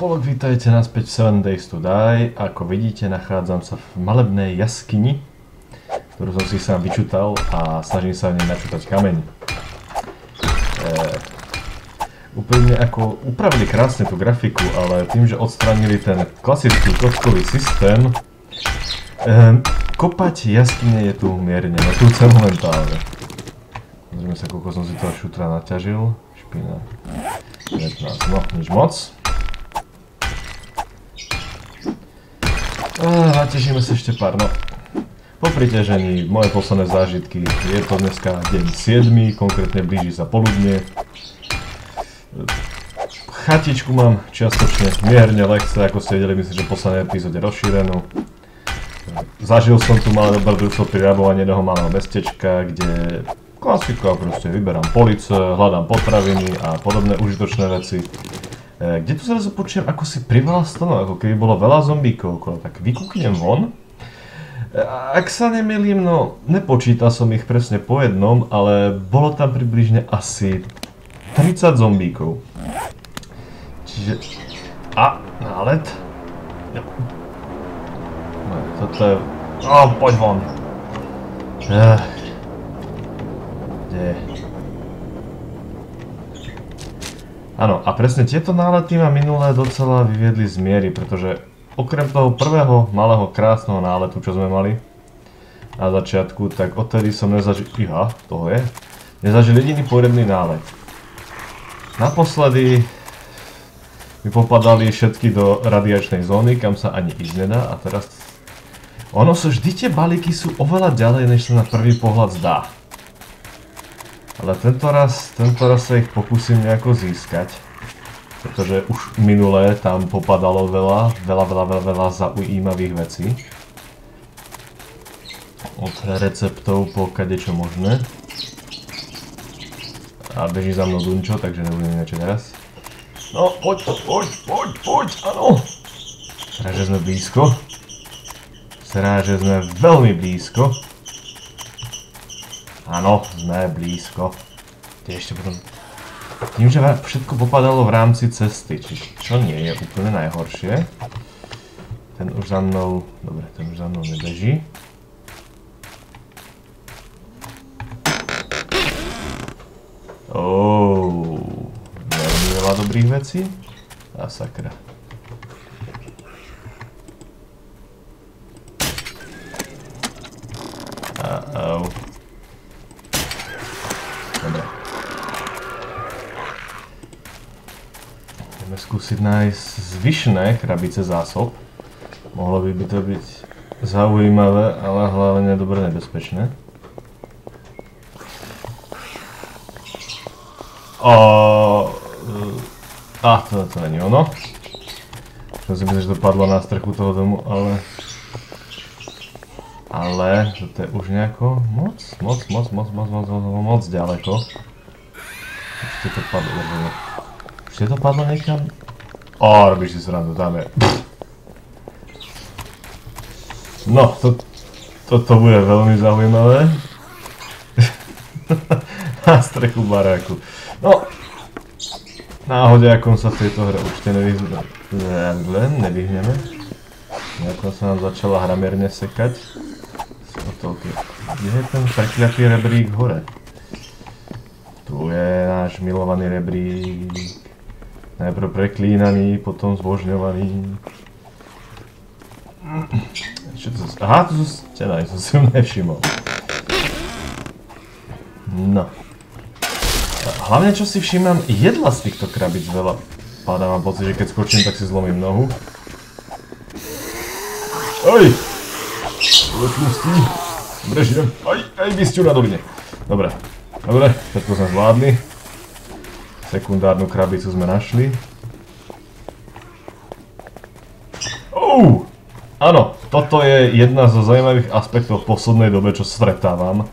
spolok, vítajte naspäť v 7 Days to Die. Ako vidíte, nachádzam sa v malebnej jaskyni, ktorú som si sám vyčutal a snažím sa v nej načutať kameň. Úplne ako upravili krásne tú grafiku, ale tým, že odstránili ten klasický kockový systém, kopať jaskyne je tu mierne, no tu chcem momentálne. Pozrime sa, koľko som si toho šutra naťažil. Špina 19, no nič moc. Natežíme sa ešte pár, no. Po priťažení moje posledné zážitky, je to dneska deň 7, konkrétne blíži sa poludne. Chatičku mám čiastočne mierne ľahce, ako ste videli, myslím, že v poslednej epizóde rozšírenú. Zažil som tu malé dobrodružstvo pri rabovaní jednoho malého mestečka, kde klasika, proste vyberám police, hľadám potraviny a podobné užitočné veci. Kde tu zrazu počujem, ako si priveľa stonov, ako keby bolo veľa zombíkov okolo, tak vykúknem von. Ak sa nemýlim, no nepočítal som ich presne po jednom, ale bolo tam približne asi 30 zombíkov. Čiže... nálet? Jo. No, toto je... poď von. Kde je? Áno, a presne tieto nálety ma minulé docela vyviedli z miery, pretože okrem toho prvého malého krásneho náletu, čo sme mali na začiatku, tak odtedy som nezažil... nezažil jediný poriadny nálet. Naposledy mi popadali všetky do radiačnej zóny, kam sa ani ísť nedá, a teraz... Ono sú vždy tie balíky sú oveľa ďalej, než sa na prvý pohľad zdá. Ale tento raz sa ich pokúsim nejako získať, pretože už minulé tam popadalo veľa zaujímavých vecí. Od receptov po kadečo možné. A beží za mnou Dunčo, takže nebudem niečo teraz. No, poď, áno! Será, že sme blízko. Será, že sme veľmi blízko. Áno, sme blízko. Kde ešte potom... Tým, že všetko popadalo v rámci cesty, čo nie je úplne najhoršie. Ten už za mnou... Dobre, ten už za mnou nebeží. Veľmi veľa dobrých vecí. A sakra. Dobre. Ideme skúsiť nájsť zvyšné krabice zásob. Mohlo by to byť zaujímavé, ale hlavne dobre nebezpečné. To není ono. Som si myslel, že to padlo na strechu toho domu, ale toto je už nejako moc ďaleko. Ešte to padlo, ešte to padlo niekam? Robíš si srandu, tam je. No, toto bude veľmi zaujímavé. Na strechu baráku. No, náhodiakom sa v tejto hre určite nevyhneme. Nejako sa nám začala hra mierne sekať. Kde je ten prekliatý rebrík hore? Tu je náš milovaný rebrík. Najprv preklínaný, potom zbožňovaný. Čo to zase? Aha, tu sú stena, som si ju nevšimol. No. Hlavne čo si všímam, jedla z týchto krabic veľa padá, mám pocit, že keď skočím, tak si zlomím nohu. Oj! Letnustí. Dobre, židem. Aj bysťu na doline. Dobre, všetko sme zvládli. Sekundárnu krabicu sme našli. Áno, toto je jedna zo zaujímavých aspektov v poslednej dobe, čo stretávam.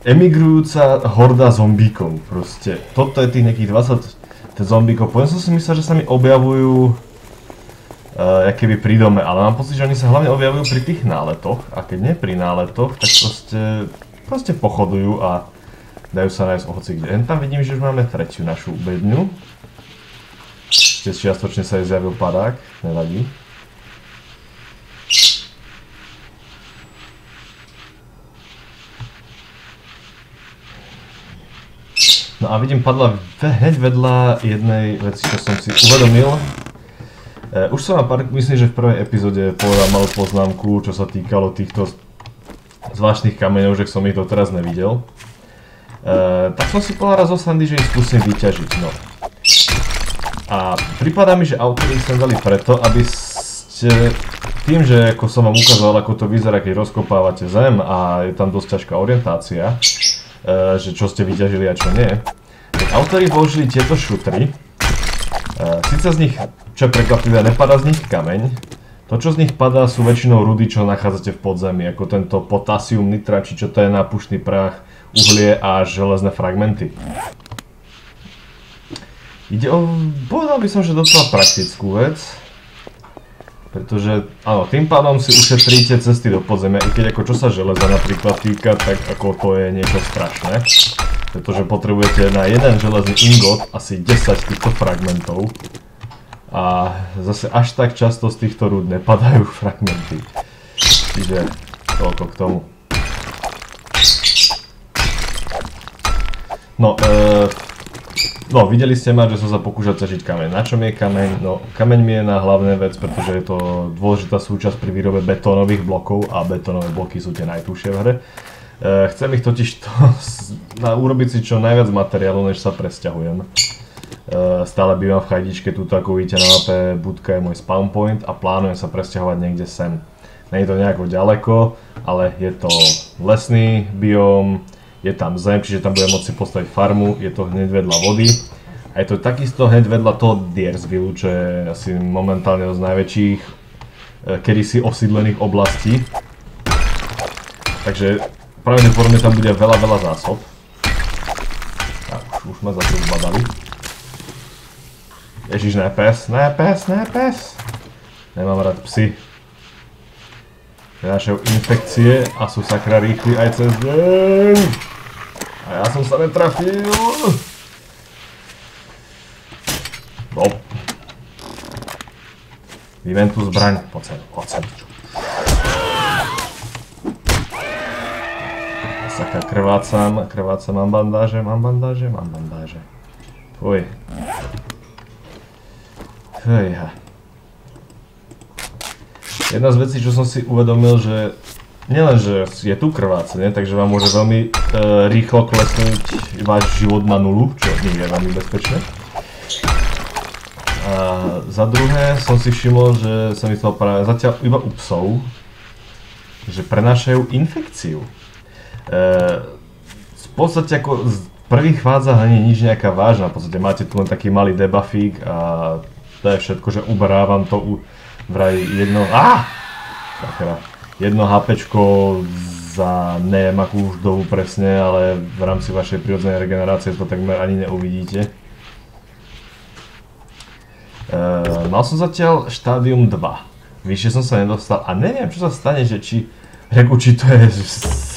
Emigrujúca horda zombíkov, proste. Toto je tých nejakých 20 zombíkov. Poviem som si myslel, že sa mi objavujú keby pri dome, ale mám pocit, že oni sa hlavne objavujú pri tých náletoch. A keď nie pri náletoch, tak proste pochodujú a dajú sa nájsť hocikde. Len tam vidím, že už máme tretiu našu bedňu. Ešte ešte čiastočne sa aj zjavil padák, nevadí. No a vidím, padla hneď vedľa jednej veci, čo som si uvedomil. Už som vám myslím, že v prvej epizóde povedal malú poznámku, čo sa týkalo týchto zvláštnych kameňov, že som ich doteraz nevidel. Tak som si povedal raz zo srandy, že ich skúsim vyťažiť, no. A prípada mi, že autori sem dali preto, aby ste tým, že ako som vám ukázal, ako to vyzerá, keď rozkopávate zem a je tam dosť ťažká orientácia, že čo ste vyťažili a čo nie. Tak autori použili tieto šutry. Sice z nich, čo je prekvapivé, nepadá z nich kameň. To, čo z nich padá, sú väčšinou rudy, čo nachádzate v podzemí, ako tento potásium nitrat, či čo to je nápuštný prach, uhlie a železné fragmenty. Ide o, povedal by som, že docela praktickú vec. Pretože, áno, tým pádom si ušetríte cesty do podzemia, i keď ako čo sa železa napríklad týka, tak ako to je niečo strašné. Pretože potrebujete na jeden železný ingot asi 10 týchto fragmentov. A zase až tak často z týchto rúd nepadajú fragmenty. Čiže toľko k tomu. No, videli ste ma, že som sa pokúšal ťažiť kameň. Na čom je kameň? No, kameň mi je na hlavné vec, pretože je to dôležitá súčasť pri výrobe betónových blokov a betónové bloky sú tie najtužšie v hre. Chcem ich totiž urobiť si čo najviac materiálu, než sa presťahujem. Stále bývam v chajdičke, tuto ako vidíte na mape, budka je môj spawn point a plánujem sa presťahovať niekde sem. Nie je to nejako ďaleko, ale je to lesný bióm. Je tam zem, čiže tam budem môcť si postaviť farmu, je to hneď vedľa vody. A je to takisto hneď vedľa toho Diersville, čo je asi momentálne z najväčších kedysi osídlených oblastí. Takže pravdepodobne tam bude veľa zásob. Tak, už ma zase zbadali. Ježiš, nepes. Nemám rád psy. Prinášajú infekcie a sú sakra rýchli aj cez deň. A ja som sa netrafil. No. Vymen tú zbraň. Poď sem. Sakra, krvácam, mám bandáže. Fuj. Fujha. Jedna z vecí, čo som si uvedomil, že nielen, že je tu krvácenie, takže vám môže veľmi rýchlo klesnúť váš život na nulu, čo nie je veľmi bezpečné. A za druhé som si všimol, že sa mi to práve zatiaľ iba u psov, že prenášajú infekciu. V podstate ako z prvých fázach nie je nič nejaká vážna, v podstate máte tu len taký malý debuffík a to je všetko, že uberávam to vraj jedno HPčko za neviem akú už dobu presne, ale v rámci vašej prirodzenej regenerácie to takmer ani neuvidíte. Mal som zatiaľ štádium 2. Vyššie som sa nedostal a neviem, čo sa stane, že či to je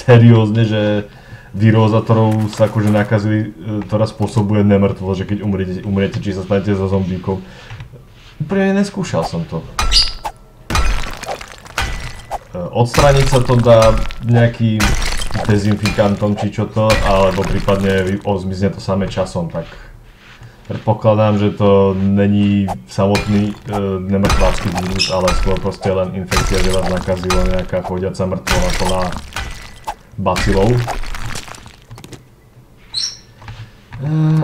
seriózne, že víróza, ktorou sa akože nakazili, ktorá spôsobuje nemrtvosť, že keď umriete, či sa stanete so zombíkom. Úplne neskúšal som to. Odstrániť sa to dá nejakým dezinfikantom či čo to, alebo prípadne zmizne to samé časom, tak predpokladám, že to není samotný nemrtvácky vírus, ale skôr proste len infekcia, že vás nakazila nejaká chodiaca mŕtvola plná bacilov.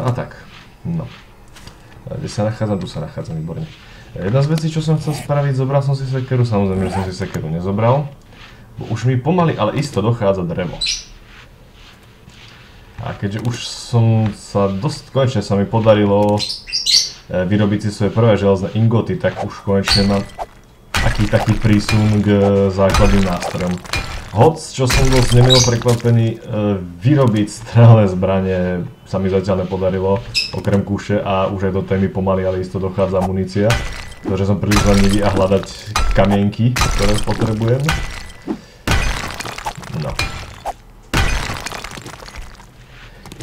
A tak, no. Kde sa nachádzam? Tu sa nachádzam, výborne. Jedna z vecí, čo som chcel spraviť, zobral som si sekeru, samozrejme, že som si sekeru nezobral. Bo už mi pomaly, ale isto dochádza drevo. A keďže už konečne sa mi podarilo vyrobiť si svoje prvé železné ingoty, tak už konečne mám taký prísun k základným nástrojom. Hoc, čo som dosť nemilo prekvapený, vyrobiť strelné zbranie sa mi zatiaľ nepodarilo, okrem kuše a už aj do témy pomaly, ale isto dochádza munícia. Pretože som príliš lenivý a hľadať kamienky, ktoré potrebujem. No.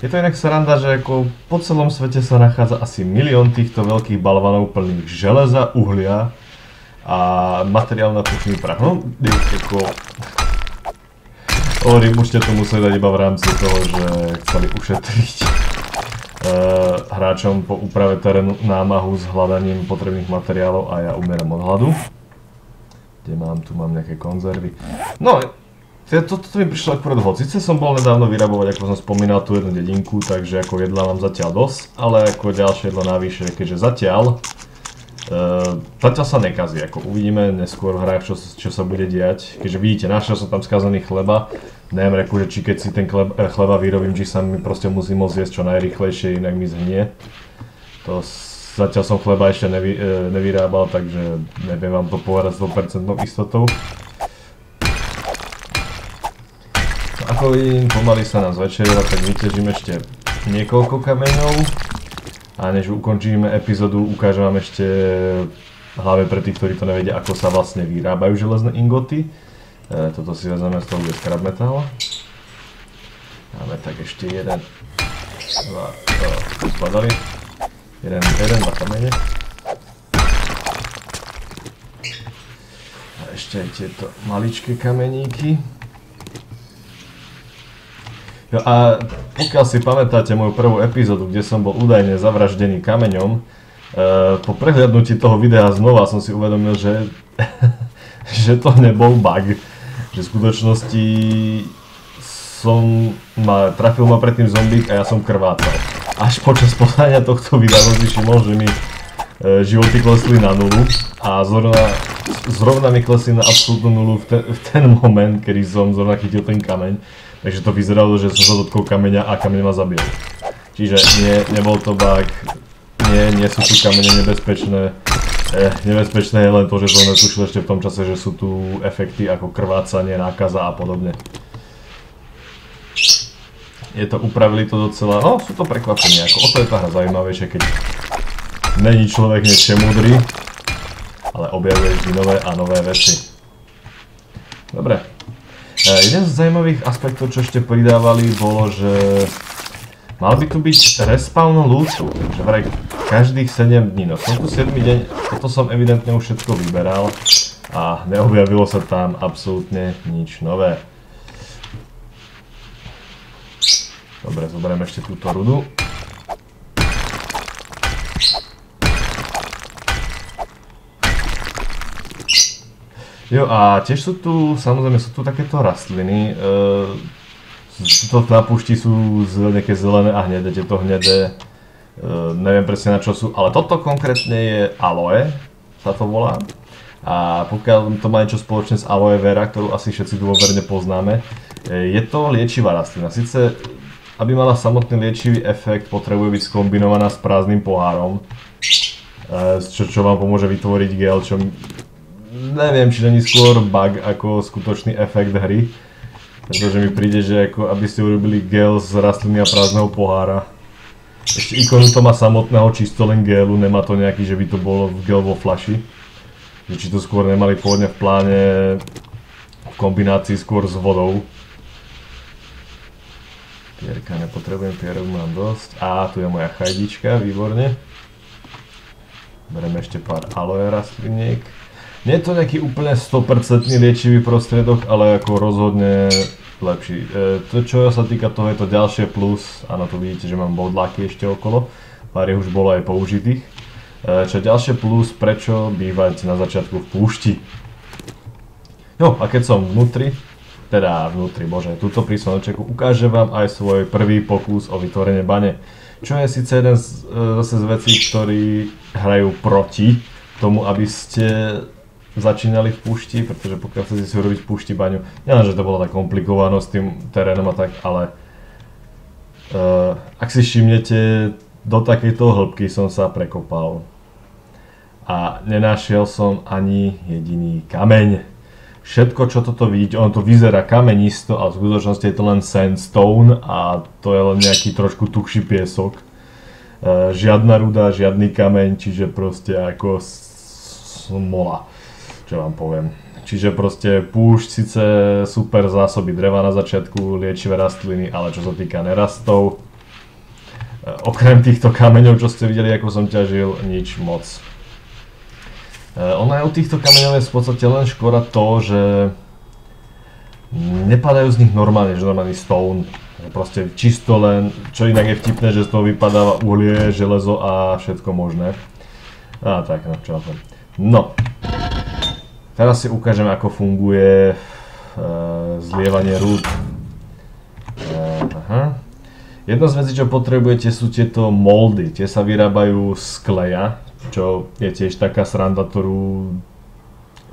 Je to inak sranda, že ako po celom svete sa nachádza asi 1 000 000 týchto veľkých balvanov plných železa, uhlia a materiál na puchný prach. No, ako... Hovorím, môžete to musieť dať iba v rámci toho, že chceli ušetriť hráčom po úprave terénu námahu s hľadaním potrebných materiálov a ja umieram od hladu. Kde mám? Tu mám nejaké konzervy. No, toto mi prišlo akurát hod. Sice som bol nedávno vyrábovať, ako som spomínal, tú jednu dedinku, takže ako jedla mám zatiaľ dosť, ale ako ďalšie jedlo navyše, keďže zatiaľ sa nekazí, ako uvidíme neskôr v hrách, čo sa bude diať. Keďže vidíte, našiel som tam skazený chleba, neviem reku, že či keď si ten chleba vyrobím, či sa mi proste musí môcť jesť čo najrýchlejšie, inak mi zhnie. Zatiaľ som chleba ešte nevyrábal, takže neviem vám to povedať s 100% istotou. Ako vidím, pomaly sa nám zvečerilo, tak vyťažím ešte niekoľko kameňov. A než ukončíme epizódu, ukážem vám ešte, hlavne pre tých, ktorí to nevedia, ako sa vlastne vyrábajú železné ingoty. Toto si vezmeme z toho, bude scrap metal. Máme tak ešte jeden, dva, spadali. Dva kamene. A ešte aj tieto maličké kameníky. Jo, a pokiaľ si pamätáte moju prvú epizódu, kde som bol údajne zavraždený kameňom, po prehliadnutí toho videa znova som si uvedomil, že, že to nebol bug. Že v skutočnosti trafil ma predtým zombík a ja som krvácal. Až počas pozerania tohto videa som si všimol, že mi životy klesli na nulu a zrovna mi klesli na absolútnu nulu v ten moment, kedy som zrovna chytil ten kameň. Takže to vyzeralo, že som sa dotkol kameňa a kameň ma zabil. Čiže nebol to bug, nie sú tu kamene nebezpečné. Nebezpečné je len to, že som netušil ešte v tom čase, že sú tu efekty ako krvácanie, nákaza a podobne. Upravili to docela, no sú to prekvapenia, ako o to je tá hra zaujímavejšia, keď není človek niečo múdry, ale objavuje vždy nové a nové veci. Dobre. Jeden z zaujímavých aspektov, čo ešte pridávali, bolo, že mal by tu byť respawn lootu, takže vraj každých 7 dní. No som tu 7 deň, toto som evidentne už všetko vyberal a neobjavilo sa tam absolútne nič nové. Dobre, zoberieme ešte túto rudu. Jo, a tiež sú tu, samozrejme sú tu takéto rastliny, na púšti sú nejaké zelené a hnedé, tieto hnedé, neviem presne na čo sú, ale toto konkrétne je aloe, sa to volá. A pokiaľ to má niečo spoločné s aloe vera, ktorú asi všetci dôverne poznáme, je to liečivá rastlina. Sice, aby mala samotný liečivý efekt, potrebuje byť skombinovaná s prázdnym pohárom, čo vám pomôže vytvoriť gel, čo neviem, či není skôr bug ako skutočný efekt hry. Pretože mi príde, že ako aby ste urobili gel z rastliny a prázdneho pohára. Ešte ikonu to má samotného čisto len gelu, nemá to nejaký, že by to bolo gel vo fľaši. Či to skôr nemali pôvodne v pláne v kombinácii skôr s vodou. Pierka nepotrebujem, pierok mám dosť. A tu je moja chajdička, výborne. Bereme ešte pár aloe rastliniek. Nie je to nejaký úplne 100% liečivý prostriedok, ale ako rozhodne lepší. To čo sa týka toho je to ďalšie plus, áno tu vidíte, že mám bodláky ešte okolo, pár už bolo aj použitých. Čo ďalšie plus, prečo bývať na začiatku v púšti. Jo, a keď som vnútri, bože, tuto pri slnečeku ukážem vám aj svoj prvý pokus o vytvorenie bane. Čo je síce jeden zase z vecí, ktorí hrajú proti tomu, aby ste začínali v púšti, pretože pokiaľ chcete si urobiť v púšti baňu, nielen, že to bolo tak komplikované s tým terénom a tak, ale ak si všimnete, do takejto hĺbky som sa prekopal a nenašiel som ani jediný kameň. Všetko, čo toto vidíte, ono to vyzerá kamenisto, ale v skutočnosti je to len sandstone a to je len nejaký trošku tuhší piesok. Žiadna ruda, žiadny kameň, čiže proste ako smola. Čo vám poviem. Čiže proste púšť, síce super zásoby dreva na začiatku, liečivé rastliny, ale čo sa týka nerastov, Okrem týchto kameňov, čo ste videli, ako som ťažil, nič moc. Ono je u týchto kameňov je v podstate len škoda to, že nepadajú z nich normálne, že normálny stone. Proste čisto len, čo inak je vtipné, že z toho vypadáva uhlie, železo a všetko možné. A tak, no čo na tom. No. Teraz si ukážem, ako funguje zlievanie rúd. Aha. Jedna z vecí, čo potrebujete, sú tieto moldy. Tie sa vyrábajú z kleja, čo je tiež taká sranda, ktorú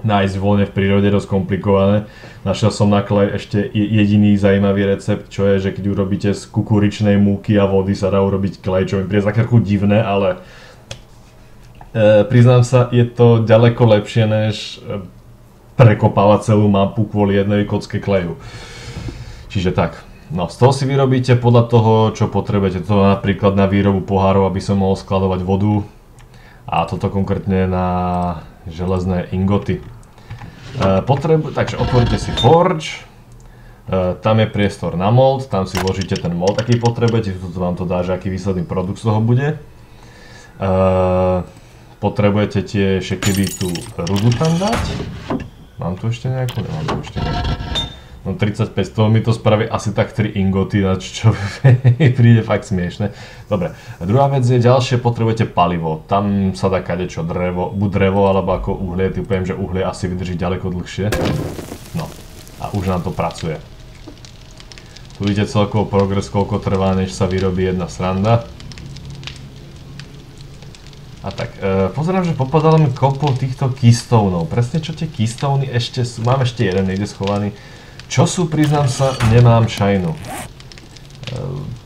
nájsť voľne v prírode dosť komplikované. Našiel som na klej ešte jediný zaujímavý recept, čo je, že keď urobíte z kukuričnej múky a vody sa dá urobiť klej, čo mi príde také divné, ale priznám sa, je to ďaleko lepšie, než prekopávať celú mapu kvôli jednej kocke kleju. Čiže tak. No, z toho si vyrobíte podľa toho, čo potrebujete. To napríklad na výrobu pohárov, aby som mohol skladovať vodu. A toto konkrétne na železné ingoty. Takže otvoríte si Forge, tam je priestor na mold, tam si vložíte ten mold, aký potrebujete, tu vám to dá, že aký výsledný produkt z toho bude. Potrebujete tiež keby tú rudu tam dať. Mám tu ešte nejakú? Nemám tu ešte nejakú. No 35, z toho mi to spraví asi tak 3 ingoty, čo príde fakt smiešne. Dobre, a druhá vec je ďalšie, potrebujete palivo. Tam sa dá kadečo, buď drevo, alebo ako uhlie, typujem, že uhlie asi vydrží ďaleko dlhšie. No, a už nám to pracuje. Tu vidíte celkovo progres, koľko trvá, než sa vyrobí jedna sranda. A tak, pozerám, že popadalo mi kopu týchto keystoneov. Presne čo tie keystony ešte sú, mám ešte jeden niekde schovaný. Čo sú, priznám sa, nemám šajnu.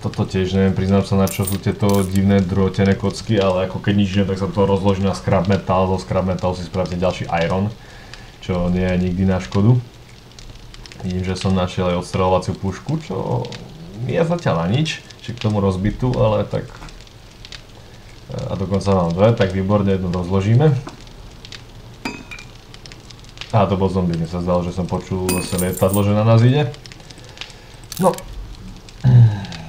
Toto tiež neviem, priznám sa, na čo sú tieto divné drôtené kocky, ale ako keď nič nie, tak sa to rozloží na scrap metal, zo scrap metalu si spravte ďalší iron, čo nie je nikdy na škodu. Vidím, že som našiel aj odstreľovaciu pušku, čo je zatiaľ na nič, či k tomu rozbitu, ale tak... A dokonca mám dve, tak výborne jednu rozložíme. A to bol zombie, mi sa zdalo, že som počul zase lietadlo, že na nás ide. No,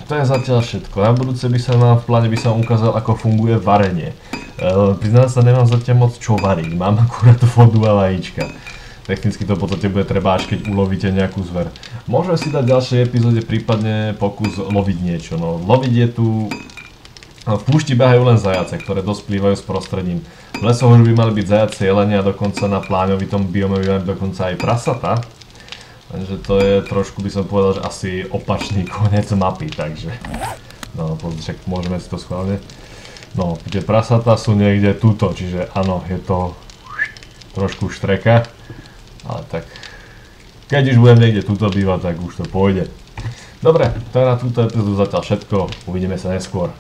to je zatiaľ všetko. Na budúce by sa nám v pláne ukázal, ako funguje varenie. Priznám sa, nemám zatiaľ moc čo variť, mám akurát vodu a vajíčka. Technicky to v podstate bude treba, až keď ulovíte nejakú zver. Môžeme si dať v ďalšej epizóde prípadne pokus loviť niečo. No, loviť je tu... V púšti behajú len zajace, ktoré dosť plývajú s prostredím. V lesoch už by mali byť zajace, jelene a dokonca na pláňovitom biome by mali byť dokonca aj prasata. Takže to je trošku, by som povedal, že asi opačný koniec mapy, takže... No, však môžeme si to schválne. No, tie prasata sú niekde tuto, čiže áno, je to trošku štreka. Ale tak... Keď už budem niekde tuto bývať, tak už to pôjde. Dobre, to je na túto epizódu zatiaľ všetko. Uvidíme sa neskôr.